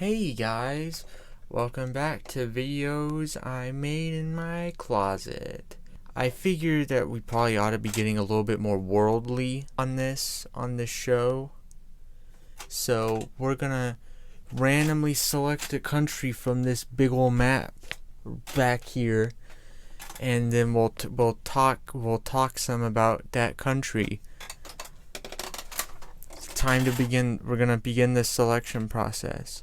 Hey guys, welcome back to videos I made in my closet. I figured that we probably ought to be getting a little bit more worldly on this show. So we're gonna randomly select a country from this big ol' map back here, and then we'll talk some about that country. It's time to begin. We're gonna begin the selection process.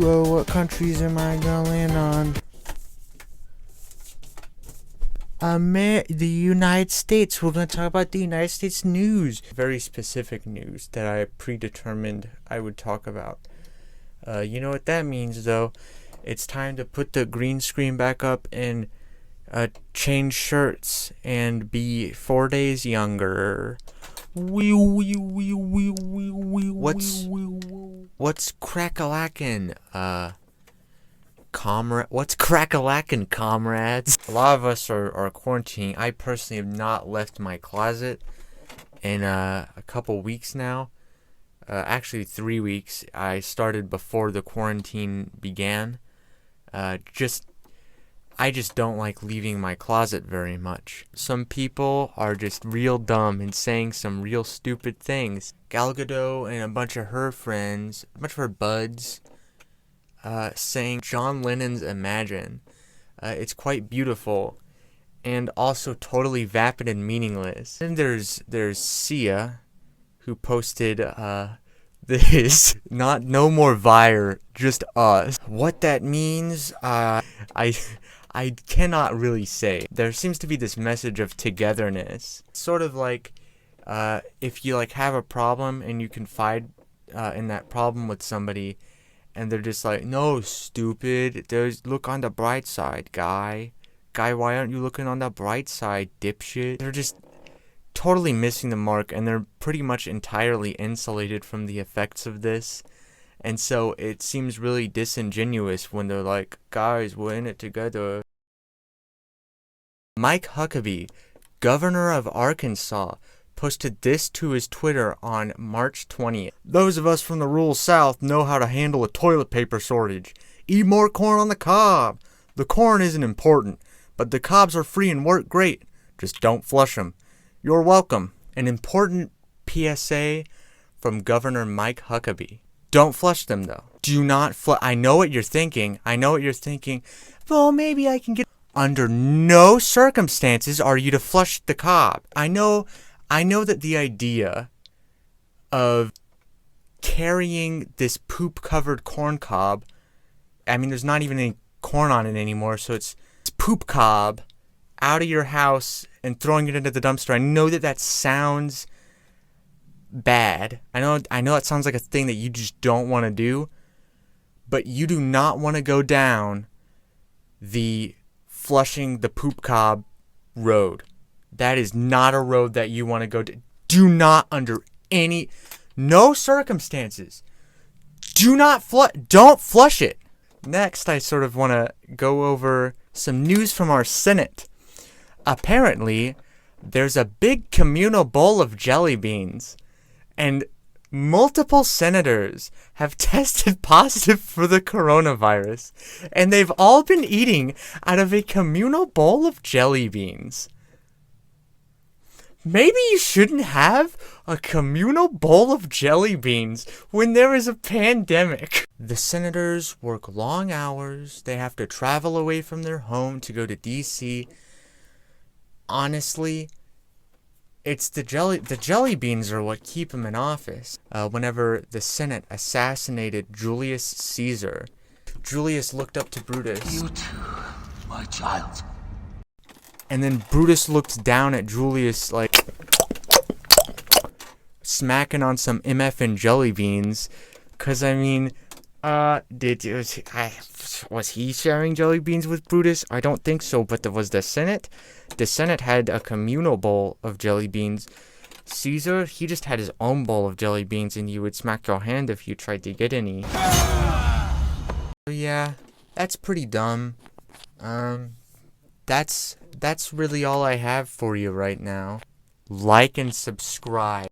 Oh, what countries am I gonna land on? The United States. We're gonna talk about the United States news. Very specific news that I predetermined I would talk about. You know what that means, though? It's time to put the green screen back up and change shirts and be 4 days younger. What's crack-a-lackin', what's crack-a-lackin', comrades? A lot of us are quarantining. I personally have not left my closet in a couple weeks now. Actually 3 weeks. I started before the quarantine began. I just don't like leaving my closet very much. Some people are just real dumb and saying some real stupid things. Gal Gadot and a bunch of her friends, a bunch of her buds, saying John Lennon's Imagine. It's quite beautiful and also totally vapid and meaningless. And there's Sia, who posted this, no more Vire, just us. What that means, I cannot really say. There seems to be this message of togetherness. Sort of like, if you have a problem and you confide in that problem with somebody, and they're just like, no, stupid, look on the bright side, guy. Guy, why aren't you looking on the bright side, dipshit? They're just totally missing the mark, and they're pretty much entirely insulated from the effects of this. And so it seems really disingenuous when they're like, guys, we're in it together. Mike Huckabee, governor of Arkansas, posted this to his Twitter on March 20th. Those of us from the rural South know how to handle a toilet paper shortage. Eat more corn on the cob. The corn isn't important, but the cobs are free and work great. Just don't flush them. You're welcome. An important PSA from Governor Mike Huckabee. Don't flush them, though. Do not flush. I know what you're thinking. Well, maybe I can get... Under no circumstances are you to flush the cob. I know that the idea of carrying this poop-covered corn cob, I mean, there's not even any corn on it anymore, so it's poop cob out of your house and throwing it into the dumpster. I know that sounds bad. I know that sounds like a thing that you just don't want to do, but you do not want to go down the flushing the poop cob road. That is not a road that you want to go to. Do not, under no circumstances, don't flush it. Next, I sort of want to go over some news from our Senate. Apparently, there's a big communal bowl of jelly beans, and multiple senators have tested positive for the coronavirus, and they've all been eating out of a communal bowl of jelly beans. Maybe you shouldn't have a communal bowl of jelly beans when there is a pandemic. The senators work long hours. They have to travel away from their home to go to D.C. Honestly, it's the jelly beans are what keep him in office. Whenever the Senate assassinated Julius Caesar, Julius looked up to Brutus. You too, my child. And then Brutus looked down at Julius like smacking on some MF and jelly beans. 'Cause I mean, was he sharing jelly beans with Brutus? I don't think so, but there was the Senate. The Senate had a communal bowl of jelly beans. Caesar, he just had his own bowl of jelly beans, and you would smack your hand if you tried to get any. Yeah, that's pretty dumb. That's really all I have for you right now. like and subscribe.